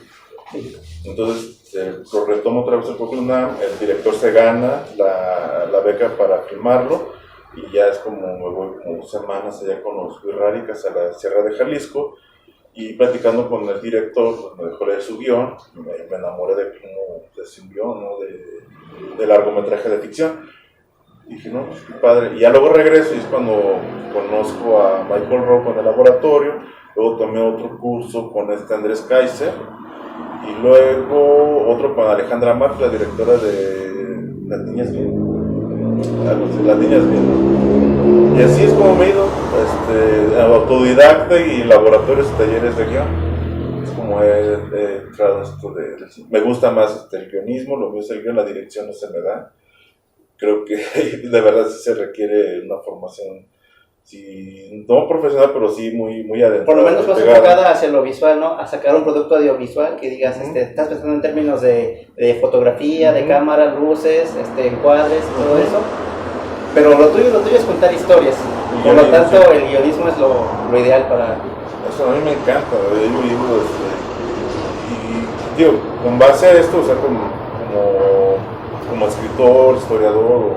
Entonces lo retomo otra vez el programa, el director se gana la beca para filmarlo, y ya es como me voy como 2 semanas allá con los Wirráricas a la Sierra de Jalisco, y platicando con el director, pues me dejó leer su guión, me enamoré de cómo es un guión, ¿no?, de largometraje de ficción. Y dije, no, pues qué padre. Y ya luego regreso y es cuando conozco a Michael Rocco en el laboratorio. Luego tomé otro curso con Andrés Kaiser, y luego otro con Alejandra Marx, la directora de Las Niñas Bien. Las Niñas Bien. Y así es como me he ido, autodidacta y laboratorios y talleres de guión. Es como he entrado en esto me gusta más el guionismo, lo mío es el guión, la dirección no se me da. Creo que de verdad sí se requiere una formación, sí, no profesional, pero sí muy, muy adentrada. Por lo menos más enfocada hacia lo visual, ¿no? A sacar un producto audiovisual que digas, estás pensando en términos de fotografía, de cámara, luces, encuadres y todo eso. Pero lo tuyo es contar historias. Por lo tanto, el guionismo es lo ideal para... Eso a mí me encanta, y digo, con base a esto, o sea, como escritor, historiador o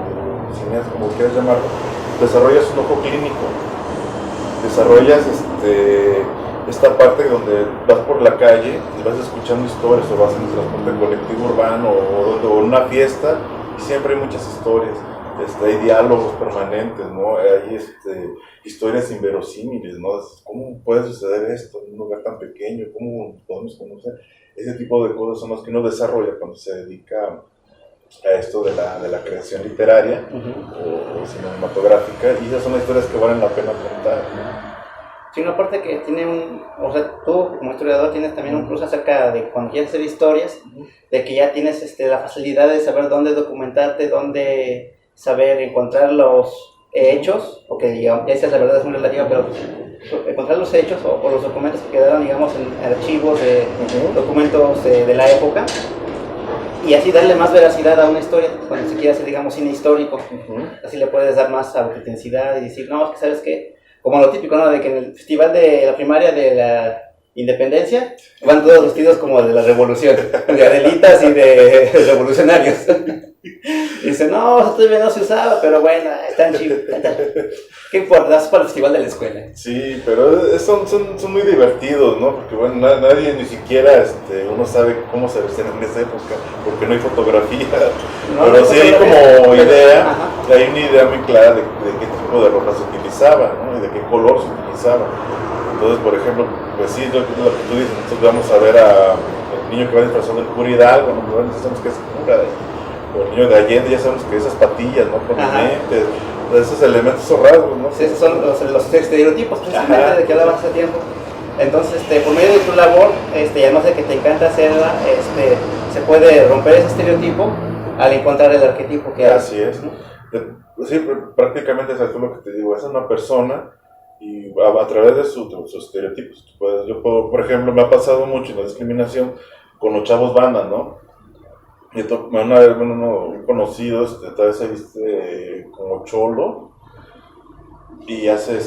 cineasta, como quieras llamarlo, desarrollas un ojo clínico, desarrollas esta parte donde vas por la calle y vas escuchando historias, o vas en el transporte colectivo urbano o en una fiesta, y siempre hay muchas historias. Hay diálogos permanentes, ¿no? Hay historias inverosímiles, ¿no? ¿Cómo puede suceder esto en un lugar tan pequeño? ¿Cómo podemos conocer? Ese tipo de cosas son las que uno desarrolla cuando se dedica a esto de la creación literaria o cinematográfica, y esas son las historias que valen la pena contar, ¿no? Sí, una parte que tiene tú como historiador tienes también un plus acerca de cuando quieres hacer historias, de que ya tienes la facilidad de saber dónde documentarte, dónde saber encontrar los hechos, porque digamos, esa es la verdad, es muy relativa, pero encontrar los hechos o los documentos que quedaron, digamos, en archivos de documentos de la época, y así darle más veracidad a una historia cuando se quiere hacer, digamos, cine histórico. Así le puedes dar más autenticidad y decir, no, es que sabes qué, como lo típico, ¿no? De que en el festival de la primaria de la Independencia van todos vestidos como de la revolución, de adelitas y de revolucionarios. Y dicen, no, eso todavía no se usaba, pero bueno, están chidos. ¿Qué importa? Eso para el festival de la escuela. Sí, pero son muy divertidos, ¿no? Porque bueno, nadie ni siquiera uno sabe cómo se vestían en esa época, porque no hay fotografía. Pero sí hay como idea, hay una idea muy clara de qué tipo de ropa se utilizaba, ¿no? Y de qué color se utilizaba. Entonces, por ejemplo, pues sí, lo que tú dices, nosotros vamos a ver al niño que va disfrazado del cura Hidalgo, ¿no? Bueno, sabemos que es cura, o el niño de Allende, ya sabemos que esas patillas, ¿no? Prominentes, esos elementos o rasgos, ¿no? Sí, esos son los estereotipos, precisamente, de que hablabas hace tiempo. Entonces, por medio de tu labor, ya no sé que te encanta hacerla, se puede romper ese estereotipo al encontrar el arquetipo que hay. Así es. Sí, prácticamente es lo que te digo, es una persona, y a través de sus estereotipos, yo puedo, por ejemplo, me ha pasado mucho en la discriminación con los chavos bandas, ¿no? Y una vez, un conocido, tal vez se viste como cholo, y hace,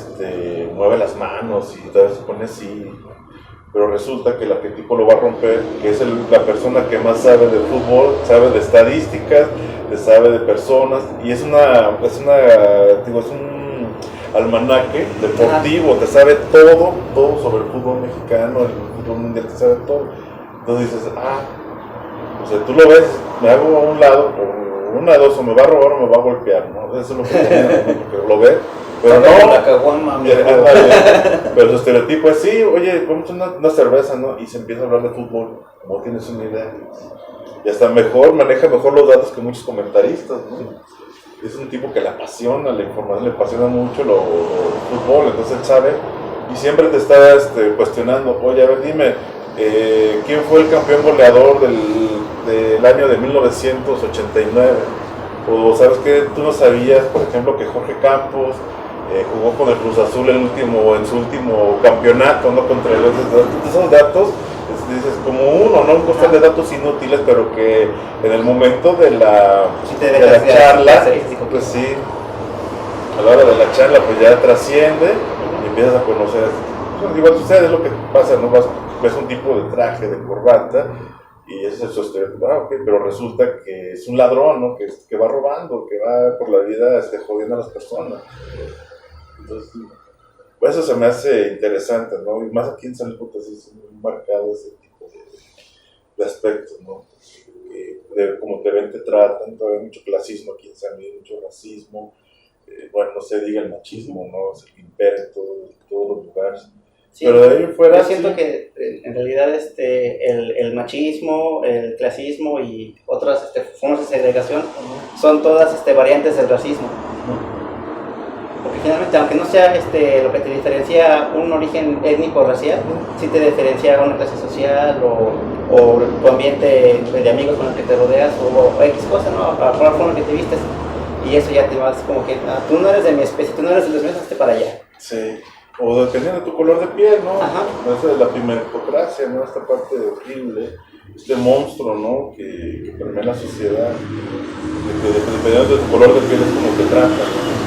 mueve las manos y tal vez se pone así, pero resulta que el arquetipo lo va a romper, que es la persona que más sabe de fútbol, sabe de estadísticas, sabe de personas, y es un almanaque deportivo, te sabe todo sobre el fútbol mexicano, el fútbol mundial, te sabe todo. Entonces dices, o sea, tú lo ves, me hago a un lado, o una de dos, o me va a robar o me va a golpear, ¿no? Eso es lo que tenía, ¿no? Porque lo ve, pero no. La caguama, pero su estereotipo es, sí, oye, vamos a una cerveza, ¿no? Y se empieza a hablar de fútbol, no tienes una idea. Y hasta maneja mejor los datos que muchos comentaristas, ¿no? Es un tipo que le apasiona la información, le apasiona mucho el fútbol, entonces él sabe y siempre te está cuestionando, oye, a ver, dime, ¿quién fue el campeón goleador del año de 1989? O sabes que tú no sabías, por ejemplo, que Jorge Campos jugó con el Cruz Azul en su último campeonato, ¿no? Contra el esos datos. Dices, como un costal de datos inútiles, pero que en el momento de la charla, pues sí, a la hora de la charla, pues ya trasciende y empiezas a conocer. Pues, igual sucede, es lo que pasa, ¿no? Ves un tipo de traje, de corbata, y ese es su estereotipo, okay, pero resulta que es un ladrón, ¿no? Que va robando, que va por la vida jodiendo a las personas. Entonces, pues eso se me hace interesante, ¿no? Y más aquí en San Luis Potosí es muy marcado ese tipo de aspectos, ¿no? De cómo te ven, te tratan, todavía hay mucho clasismo aquí en San Luis, mucho racismo, bueno, no se diga el machismo, ¿no? Es el que impera en todos los lugares. Sí, pero de ahí fuera, yo siento que en realidad el machismo, el clasismo y otras formas de segregación son todas variantes del racismo. Porque finalmente, aunque no sea lo que te diferencia un origen étnico o racial, sí te diferencia una clase social o tu ambiente de amigos con los que te rodeas o X cosa, ¿no? A la forma en que te vistes. Y eso ya te vas como que, tú no eres de mi especie, tú no eres de los míos, hazte para allá. Sí, o dependiendo de tu color de piel, ¿no? Ajá. Esa es la pimentocracia, ¿no? Esta parte horrible, este monstruo, ¿no? Que permea la sociedad, dependiendo de tu color de piel es como te tratan, ¿no?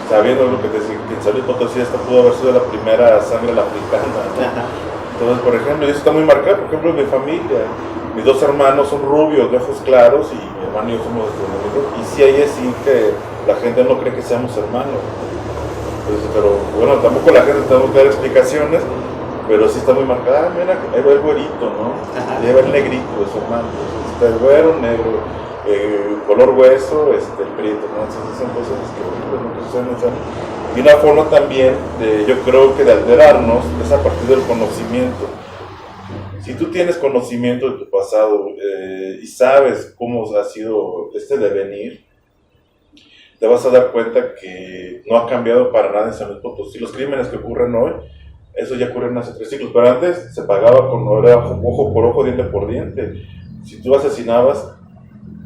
Sabiendo lo que te decía, que en San Luis Potosí esta pudo haber sido la primera sangre africana, ¿no? Entonces, por ejemplo, y eso está muy marcado, por ejemplo, en mi familia, mis dos hermanos son rubios, de ojos claros, y mi hermano y yo somos desconocidos, y sí hay así que la gente no cree que seamos hermanos. Entonces, pero bueno, tampoco la gente tenemos que dar explicaciones, pero sí está muy marcada, mira, ahí va el güerito, ¿no? Ahí va el negrito de su hermano, está el güero, negro, color hueso, el prieto, ¿no? Entonces son cosas que suceden. Y una forma también, yo creo que de alterarnos, es a partir del conocimiento. Si tú tienes conocimiento de tu pasado y sabes cómo ha sido devenir, te vas a dar cuenta que no ha cambiado para nada en San Luis Potosí. Los crímenes que ocurren hoy, eso ya ocurren hace 3 siglos, pero antes se pagaba era ojo por ojo, diente por diente. Si tú asesinabas,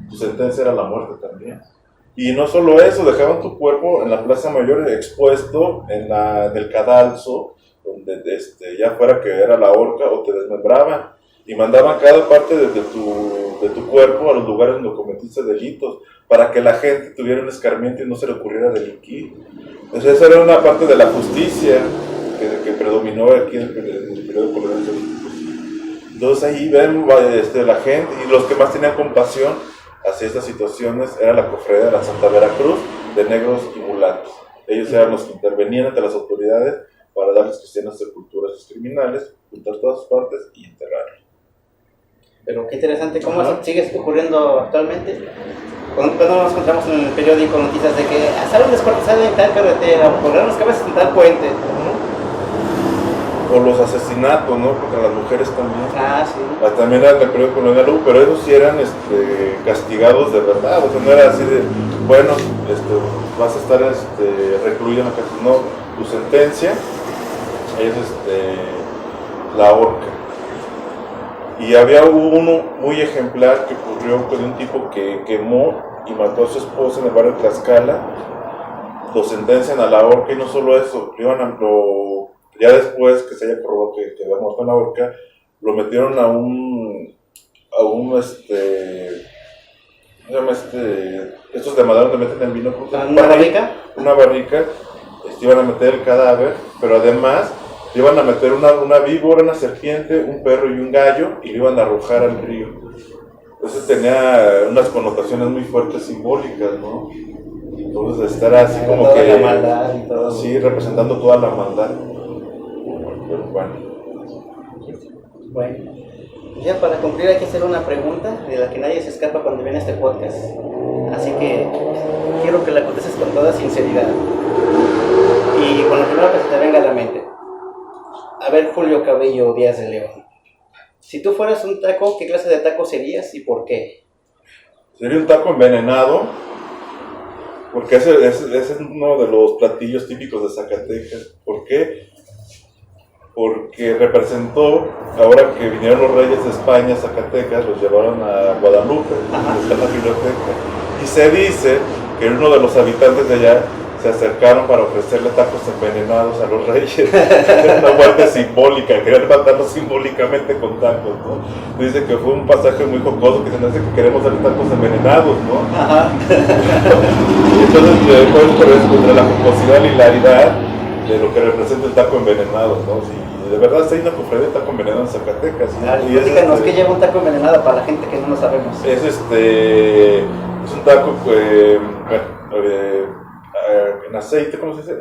tu sentencia era la muerte también. Y no solo eso, dejaban tu cuerpo en la Plaza Mayor expuesto en el cadalso, donde ya fuera que era la horca, o te desmembraban y mandaban cada parte de tu cuerpo a los lugares donde cometiste delitos, para que la gente tuviera un escarmiento y no se le ocurriera delinquir. Entonces esa era una parte de la justicia que predominó aquí en el periodo colonial. Entonces ahí ven la gente, y los que más tenían compasión hacia estas situaciones era la cofradía de la Santa Veracruz de negros y mulatos. Ellos eran los que intervenían ante las autoridades para darles cristianas sepulturas a sus criminales, juntar todas sus partes y enterrarlos. Pero qué interesante, ¿cómo sigue ocurriendo actualmente? Cuando nos encontramos en el periódico noticias de que salen descuartizados en tal carretera o colgaron las cabezas en tal puente. O los asesinatos, ¿no? Contra las mujeres también. Sí. También era en el periodo colonial, pero esos sí eran castigados de verdad. O sea, no era así de, bueno, vas a estar recluido en la cárcel. No, tu sentencia es la horca. Y había uno muy ejemplar que ocurrió con un tipo que quemó y mató a su esposa en el barrio de Tlaxcala. Lo sentencian a la horca, y no solo eso, ya después que se haya probado que había muerto en la horca, lo metieron a un estos de madera donde meten el vino. ¿Una barrica? Una barrica, iban a meter el cadáver, pero además iban a meter una víbora, una serpiente, un perro y un gallo, y lo iban a arrojar al río. Entonces tenía unas connotaciones muy fuertes simbólicas, ¿no? Entonces estar así como toda que... la maldad y todo. Sí, representando toda la maldad. Pero bueno. Bueno, ya para concluir hay que hacer una pregunta de la que nadie se escapa cuando viene este podcast. Así que quiero que la contestes con toda sinceridad. Y con lo primero que se te venga a la mente. A ver, Julio Cabello Díaz de León. Si tú fueras un taco, ¿qué clase de taco serías y por qué? Sería un taco envenenado, porque ese es uno de los platillos típicos de Zacatecas. ¿Por qué? Porque representó, ahora que vinieron los reyes de España a Zacatecas, los llevaron a Guadalupe, donde está la biblioteca. Y se dice que uno de los habitantes de allá se acercaron para ofrecerle tacos envenenados a los reyes. Era una muerte simbólica, querían matarlos simbólicamente con tacos, ¿no? Dice que fue un pasaje muy jocoso, que se dice que queremos darle tacos envenenados, ¿no? Ajá. Y entonces, pues, por eso, contra la jocosidad y la hilaridad de lo que representa el taco envenenado, ¿no? Si de verdad hay una cofradía de taco envenenado en Zacatecas. Y díganos qué lleva un taco envenenado para la gente que no lo sabemos. Es un taco, en aceite, ¿cómo se dice?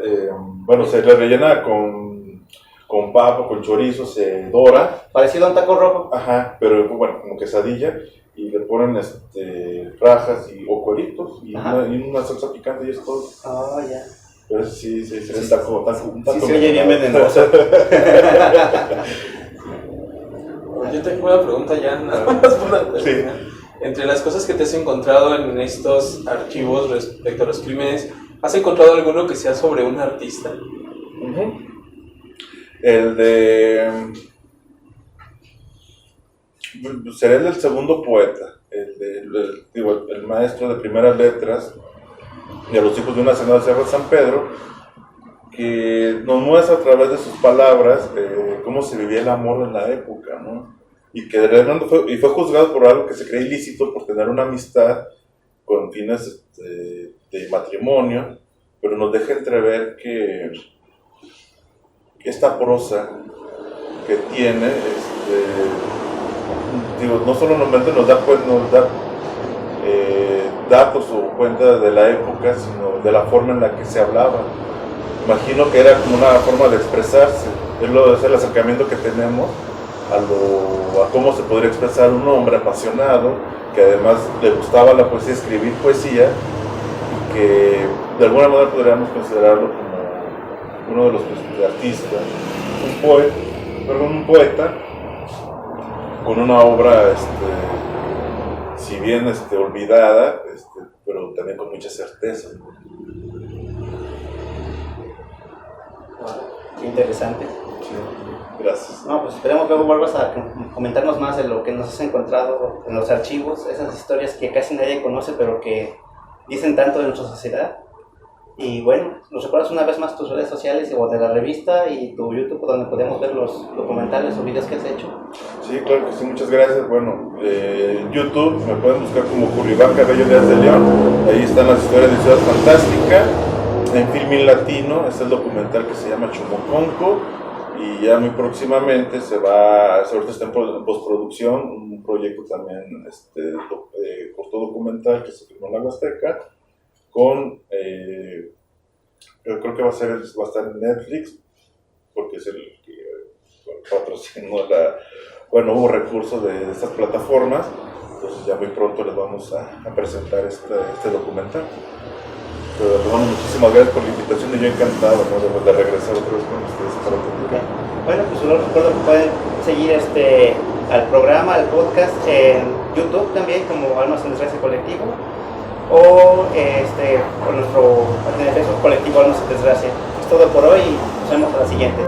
Bueno, se le rellena con papa, con chorizo, se dora. Parecido a un taco rojo. Ajá, pero bueno, como quesadilla, y le ponen rajas o cueritos y una salsa picante y es todo. Oh, ya. Pero eso sí, sería un taco sí, se oye bien venenoso. Yo tengo una pregunta ya, nada más por Sí. Entre las cosas que te has encontrado en estos archivos respecto a los crímenes, ¿has encontrado alguno que sea sobre un artista? Uh-huh. El sería el del segundo poeta, el maestro de primeras letras de los hijos de una señora de Sierra de San Pedro, que nos muestra a través de sus palabras cómo se vivía el amor en la época, ¿no? Y que fue juzgado por algo que se cree ilícito, por tener una amistad con fines de matrimonio, pero nos deja entrever que esta prosa que tiene, no solamente nos da datos o cuenta de la época, sino de la forma en la que se hablaba. Imagino que era como una forma de expresarse, es el acercamiento que tenemos a cómo se podría expresar un hombre apasionado, que además le gustaba la poesía, escribir poesía, y que de alguna manera podríamos considerarlo como uno de los artistas, un poeta con una obra, si bien olvidada, pero también con mucha certeza. Qué interesante. Sí, gracias. No, pues esperemos que luego vuelvas a comentarnos más de lo que nos has encontrado en los archivos, esas historias que casi nadie conoce, pero que dicen tanto de nuestra sociedad. Y bueno, ¿nos recuerdas una vez más tus redes sociales o de la revista y tu YouTube donde podemos ver los documentales o videos que has hecho? Sí, claro que sí, muchas gracias. Bueno, en YouTube me pueden buscar como Julio Iván Cabello Díaz de León. Ahí están las historias de Ciudad Fantástica. En Filmin Latino es el documental que se llama Chomoconco. Y ya muy próximamente ahorita está en postproducción, un proyecto también corto documental que se filmó en la Huasteca. Yo creo que va a estar en Netflix, porque es el que patrocinó hubo recursos de estas plataformas, entonces ya muy pronto les vamos a presentar este documental. Pero bueno, muchísimas gracias por la invitación y yo encantado, ¿no? de regresar otra vez con ustedes para platicar. Bueno, pues solo recuerdo que pueden seguir al programa, al podcast en YouTube también como Almas en Desgracia Colectivo, o con nuestro Facebook colectivo Almas en Desgracia. Es todo por hoy y nos vemos a la siguiente.